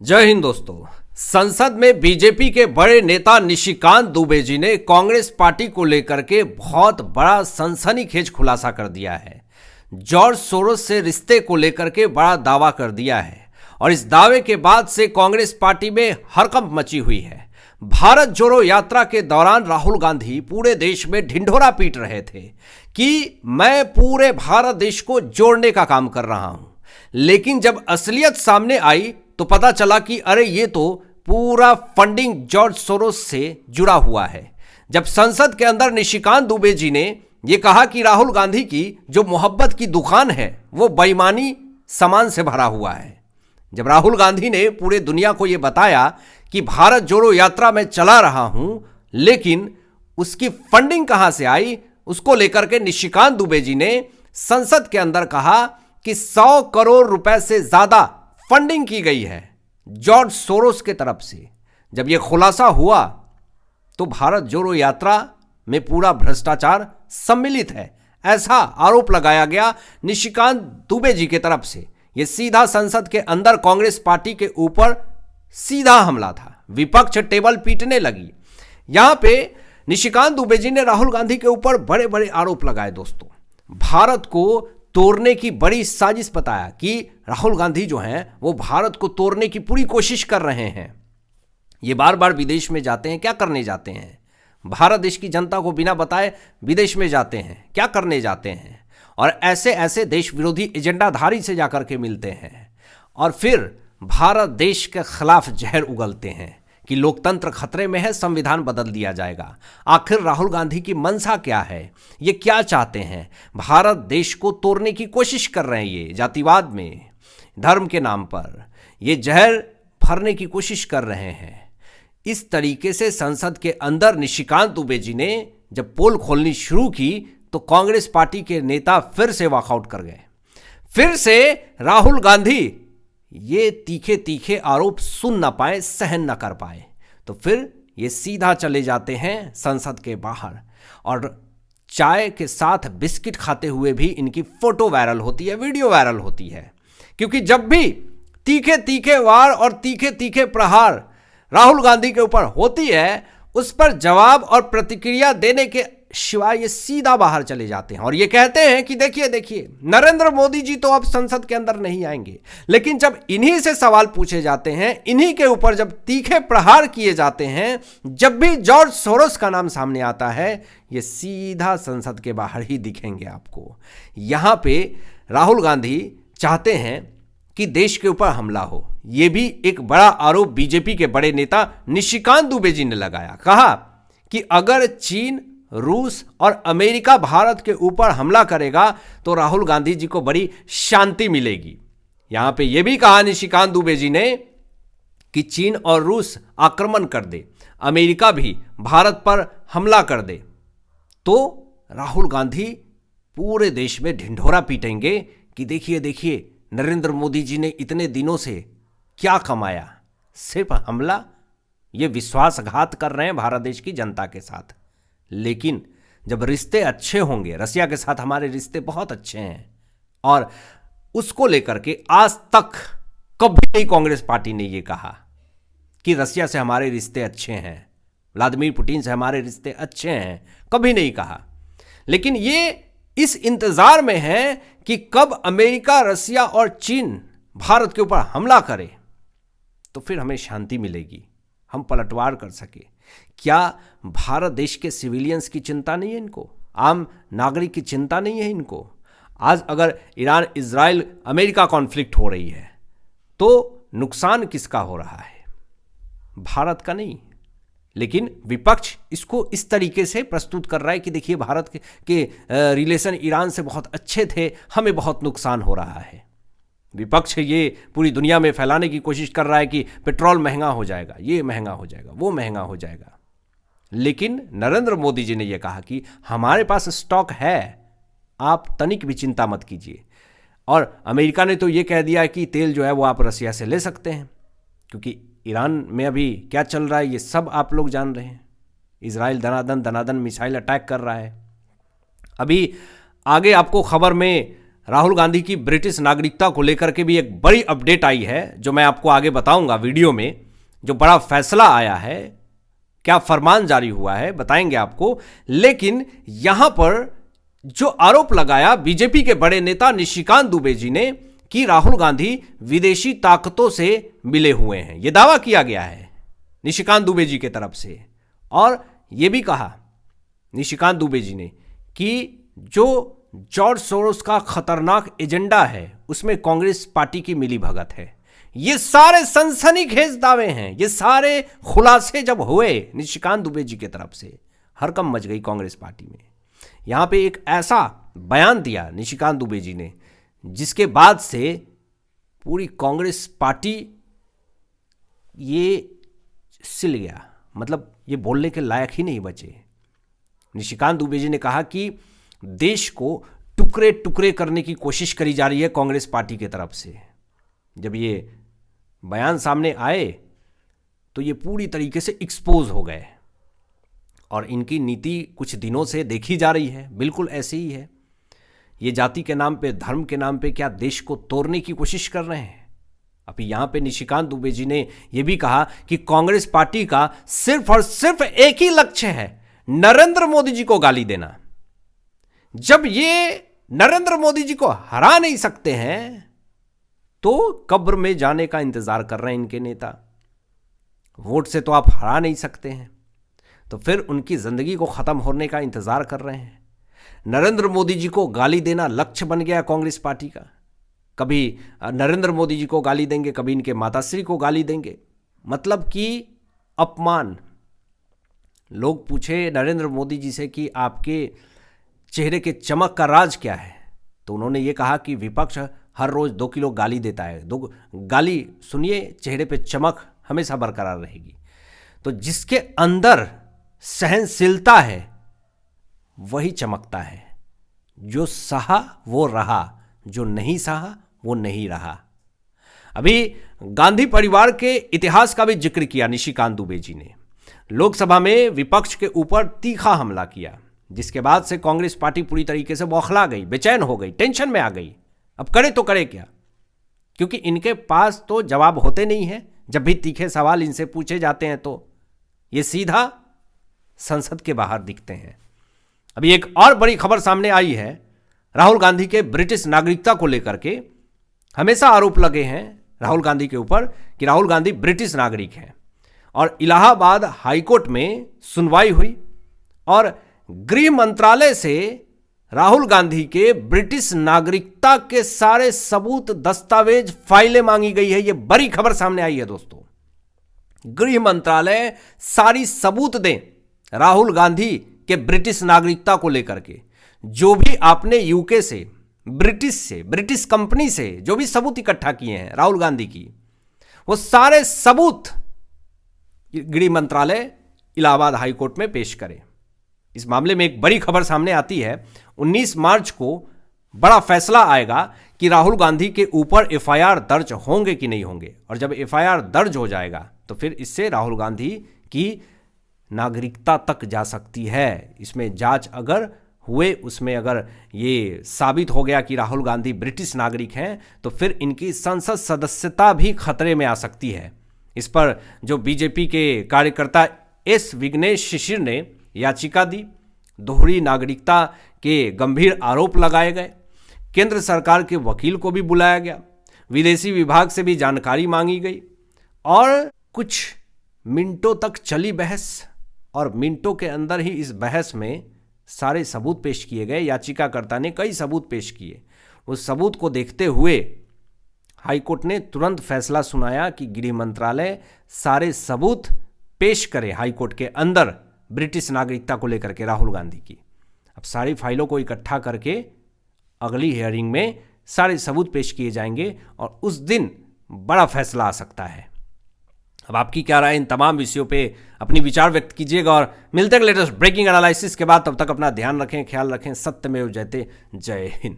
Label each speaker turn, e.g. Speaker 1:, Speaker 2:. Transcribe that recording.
Speaker 1: जय हिंद दोस्तों। संसद में बीजेपी के बड़े नेता निशिकांत दुबे जी ने कांग्रेस पार्टी को लेकर के बहुत बड़ा सनसनीखेज खुलासा कर दिया है। जॉर्ज सोरोस से रिश्ते को लेकर के बड़ा दावा कर दिया है और इस दावे के बाद से कांग्रेस पार्टी में हड़कंप मची हुई है। भारत जोड़ो यात्रा के दौरान राहुल गांधी पूरे देश में ढिंढोरा पीट रहे थे कि मैं पूरे भारत देश को जोड़ने का काम कर रहा हूं, लेकिन जब असलियत सामने आई तो पता चला कि अरे ये तो पूरा फंडिंग जॉर्ज सोरोस से जुड़ा हुआ है। जब संसद के अंदर निशिकांत दुबे जी ने ये कहा कि राहुल गांधी की जो मोहब्बत की दुकान है वो बेईमानी सामान से भरा हुआ है, जब राहुल गांधी ने पूरे दुनिया को ये बताया कि भारत जोड़ो यात्रा में चला रहा हूं, लेकिन उसकी फंडिंग कहां से आई, उसको लेकर के निशिकांत दुबे जी ने संसद के अंदर कहा कि 100 करोड़ रुपए से ज्यादा फंडिंग की गई है जॉर्ज सोरोस के तरफ से। जब यह खुलासा हुआ तो भारत जोड़ो यात्रा में पूरा भ्रष्टाचार सम्मिलित है, ऐसा आरोप लगाया गया निशिकांत दुबे जी की तरफ से। यह सीधा संसद के अंदर कांग्रेस पार्टी के ऊपर सीधा हमला था। विपक्ष टेबल पीटने लगी। यहां पे निशिकांत दुबे जी ने राहुल गांधी के ऊपर बड़े बड़े आरोप लगाए। दोस्तों, भारत को तोड़ने की बड़ी साजिश बताया कि राहुल गांधी जो हैं वो भारत को तोड़ने की पूरी कोशिश कर रहे हैं। ये बार बार विदेश में जाते हैं, क्या करने जाते हैं? भारत देश की जनता को बिना बताए विदेश में जाते हैं, क्या करने जाते हैं? और ऐसे ऐसे देश विरोधी एजेंडाधारी से जाकर के मिलते हैं और फिर भारत देश के खिलाफ जहर उगलते हैं कि लोकतंत्र खतरे में है, संविधान बदल दिया जाएगा। आखिर राहुल गांधी की मंशा क्या है? ये क्या चाहते हैं? भारत देश को तोड़ने की कोशिश कर रहे हैं। ये जातिवाद में, धर्म के नाम पर ये जहर भरने की कोशिश कर रहे हैं। इस तरीके से संसद के अंदर निशिकांत दुबे जी ने जब पोल खोलनी शुरू की तो कांग्रेस पार्टी के नेता फिर से वॉकआउट कर गए। फिर से राहुल गांधी ये तीखे तीखे आरोप सुन ना पाए, सहन ना कर पाए, तो फिर ये सीधा चले जाते हैं संसद के बाहर और चाय के साथ बिस्किट खाते हुए भी इनकी फोटो वायरल होती है, वीडियो वायरल होती है। क्योंकि जब भी तीखे तीखे वार और तीखे तीखे प्रहार राहुल गांधी के ऊपर होती है, उस पर जवाब और प्रतिक्रिया देने के शिवाय ये सीधा बाहर चले जाते हैं और ये कहते हैं कि देखिए देखिए नरेंद्र मोदी जी तो अब संसद के अंदर नहीं आएंगे। लेकिन जब इन्हीं से सवाल पूछे जाते हैं, इन्हीं के ऊपर जब तीखे प्रहार किए जाते हैं, जब भी जॉर्ज सोरोस का नाम सामने आता है, ये सीधा संसद के बाहर ही दिखेंगे आपको। यहां पे राहुल गांधी चाहते हैं कि देश के ऊपर हमला हो। यह भी एक बड़ा आरोप बीजेपी के बड़े नेता निशिकांत दुबे जी ने लगाया। कहा कि अगर चीन, रूस और अमेरिका भारत के ऊपर हमला करेगा तो राहुल गांधी जी को बड़ी शांति मिलेगी। यहां पे यह भी कहा निशिकांत दुबे जी ने कि चीन और रूस आक्रमण कर दे, अमेरिका भी भारत पर हमला कर दे, तो राहुल गांधी पूरे देश में ढिंढोरा पीटेंगे कि देखिए देखिए नरेंद्र मोदी जी ने इतने दिनों से क्या कमाया, सिर्फ हमला। ये विश्वासघात कर रहे हैं भारत देश की जनता के साथ। लेकिन जब रिश्ते अच्छे होंगे, रसिया के साथ हमारे रिश्ते बहुत अच्छे हैं और उसको लेकर के आज तक कभी नहीं कांग्रेस पार्टी ने यह कहा कि रसिया से हमारे रिश्ते अच्छे हैं, व्लादिमीर पुतिन से हमारे रिश्ते अच्छे हैं, कभी नहीं कहा। लेकिन ये इस इंतजार में है कि कब अमेरिका, रसिया और चीन भारत के ऊपर हमला करे तो फिर हमें शांति मिलेगी, हम पलटवार कर सके। क्या भारत देश के सिविलियंस की चिंता नहीं है इनको? आम नागरिक की चिंता नहीं है इनको? आज अगर ईरान, इजराइल, अमेरिका कॉन्फ्लिक्ट हो रही है तो नुकसान किसका हो रहा है? भारत का नहीं। लेकिन विपक्ष इसको इस तरीके से प्रस्तुत कर रहा है कि देखिए भारत के रिलेशन ईरान से बहुत अच्छे थे, हमें बहुत नुकसान हो रहा है। विपक्ष ये पूरी दुनिया में फैलाने की कोशिश कर रहा है कि पेट्रोल महंगा हो जाएगा, ये महंगा हो जाएगा, वो महंगा हो जाएगा। लेकिन नरेंद्र मोदी जी ने यह कहा कि हमारे पास स्टॉक है, आप तनिक भी चिंता मत कीजिए। और अमेरिका ने तो ये कह दिया कि तेल जो है वो आप रसिया से ले सकते हैं, क्योंकि ईरान में अभी क्या चल रहा है ये सब आप लोग जान रहे हैं। इजराइल दनादन दनादन मिसाइल अटैक कर रहा है। अभी आगे आपको खबर में राहुल गांधी की ब्रिटिश नागरिकता को लेकर के भी एक बड़ी अपडेट आई है, जो मैं आपको आगे बताऊंगा वीडियो में। जो बड़ा फैसला आया है, क्या फरमान जारी हुआ है, बताएंगे आपको। लेकिन यहां पर जो आरोप लगाया बीजेपी के बड़े नेता निशिकांत दुबे जी ने कि राहुल गांधी विदेशी ताकतों से मिले हुए हैं, यह दावा किया गया है निशिकांत दुबे जी की तरफ से। और यह भी कहा निशिकांत दुबे जी ने कि जो जॉर्ज सोरोस का खतरनाक एजेंडा है उसमें कांग्रेस पार्टी की मिली भगत है। ये सारे सनसनीखेज दावे हैं, ये सारे खुलासे जब हुए निशिकांत दुबे जी की तरफ से, हरकंप मच गई कांग्रेस पार्टी में। यहां पे एक ऐसा बयान दिया निशिकांत दुबे जी ने जिसके बाद से पूरी कांग्रेस पार्टी ये सिल गया, मतलब ये बोलने के लायक ही नहीं बचे। निशिकांत दुबे जी ने कहा कि देश को टुकड़े टुकड़े करने की कोशिश करी जा रही है कांग्रेस पार्टी की तरफ से। जब ये बयान सामने आए तो ये पूरी तरीके से एक्सपोज हो गए और इनकी नीति कुछ दिनों से देखी जा रही है, बिल्कुल ऐसे ही है। ये जाति के नाम पे, धर्म के नाम पे क्या देश को तोड़ने की कोशिश कर रहे हैं। अभी यहां पे निशिकांत दुबे जी ने यह भी कहा कि कांग्रेस पार्टी का सिर्फ और सिर्फ एक ही लक्ष्य है, नरेंद्र मोदी जी को गाली देना। जब ये नरेंद्र मोदी जी को हरा नहीं सकते हैं तो कब्र में जाने का इंतजार कर रहे हैं इनके नेता। वोट से तो आप हरा नहीं सकते हैं, तो फिर उनकी जिंदगी को खत्म होने का इंतजार कर रहे हैं। नरेंद्र मोदी जी को गाली देना लक्ष्य बन गया कांग्रेस पार्टी का। कभी नरेंद्र मोदी जी को गाली देंगे, कभी इनके माताश्री को गाली देंगे, मतलब कि अपमान। लोग पूछे नरेंद्र मोदी जी से कि आपके चेहरे के चमक का राज क्या है, तो उन्होंने ये कहा कि विपक्ष हर रोज 2 किलो गाली देता है, 2 गाली सुनिए, चेहरे पे चमक हमेशा बरकरार रहेगी। तो जिसके अंदर सहनशीलता है वही चमकता है। जो सहा वो रहा, जो नहीं सहा वो नहीं रहा। अभी गांधी परिवार के इतिहास का भी जिक्र किया निशिकांत दुबे जी ने। लोकसभा में विपक्ष के ऊपर तीखा हमला किया, जिसके बाद से कांग्रेस पार्टी पूरी तरीके से बौखला गई, बेचैन हो गई, टेंशन में आ गई। अब करे तो करे क्या, क्योंकि इनके पास तो जवाब होते नहीं है। जब भी तीखे सवाल इनसे पूछे जाते हैं तो ये सीधा संसद के बाहर दिखते हैं। अभी एक और बड़ी खबर सामने आई है राहुल गांधी के ब्रिटिश नागरिकता को लेकर के। हमेशा आरोप लगे हैं राहुल गांधी के ऊपर कि राहुल गांधी ब्रिटिश नागरिक हैं, और इलाहाबाद हाईकोर्ट में सुनवाई हुई और गृह मंत्रालय से राहुल गांधी के ब्रिटिश नागरिकता के सारे सबूत, दस्तावेज, फाइलें मांगी गई है। यह बड़ी खबर सामने आई है दोस्तों। गृह मंत्रालय सारी सबूत दें राहुल गांधी के ब्रिटिश नागरिकता को लेकर के। जो भी आपने यूके से, ब्रिटिश कंपनी से जो भी सबूत इकट्ठा किए हैं राहुल गांधी की, वो सारे सबूत गृह मंत्रालय इलाहाबाद हाईकोर्ट में पेश करे। इस मामले में एक बड़ी खबर सामने आती है। 19 मार्च को बड़ा फैसला आएगा कि राहुल गांधी के ऊपर एफआईआर दर्ज होंगे कि नहीं होंगे, और जब एफआईआर दर्ज हो जाएगा तो फिर इससे राहुल गांधी की नागरिकता तक जा सकती है। इसमें जांच अगर हुए, उसमें अगर ये साबित हो गया कि राहुल गांधी ब्रिटिश नागरिक हैं, तो फिर इनकी संसद सदस्यता भी खतरे में आ सकती है। इस पर जो बीजेपी के कार्यकर्ता एस विघ्नेश शिशिर ने याचिका दी। दोहरी नागरिकता के गंभीर आरोप लगाए गए। केंद्र सरकार के वकील को भी बुलाया गया, विदेशी विभाग से भी जानकारी मांगी गई, और कुछ मिनटों तक चली बहस, और मिनटों के अंदर ही इस बहस में सारे सबूत पेश किए गए। याचिकाकर्ता ने कई सबूत पेश किए। उस सबूत को देखते हुए हाईकोर्ट ने तुरंत फैसला सुनाया कि गृह मंत्रालय सारे सबूत पेश करे हाईकोर्ट के अंदर ब्रिटिश नागरिकता को लेकर के राहुल गांधी की। अब सारी फाइलों को इकट्ठा करके अगली हियरिंग में सारे सबूत पेश किए जाएंगे और उस दिन बड़ा फैसला आ सकता है। अब आपकी क्या राय इन तमाम विषयों पे, अपनी विचार व्यक्त कीजिएगा और मिलते हैं लेटेस्ट ब्रेकिंग एनालिसिस के बाद। तब तक अपना ध्यान रखें, ख्याल रखें। सत्यमेव जयते। जय हिंद।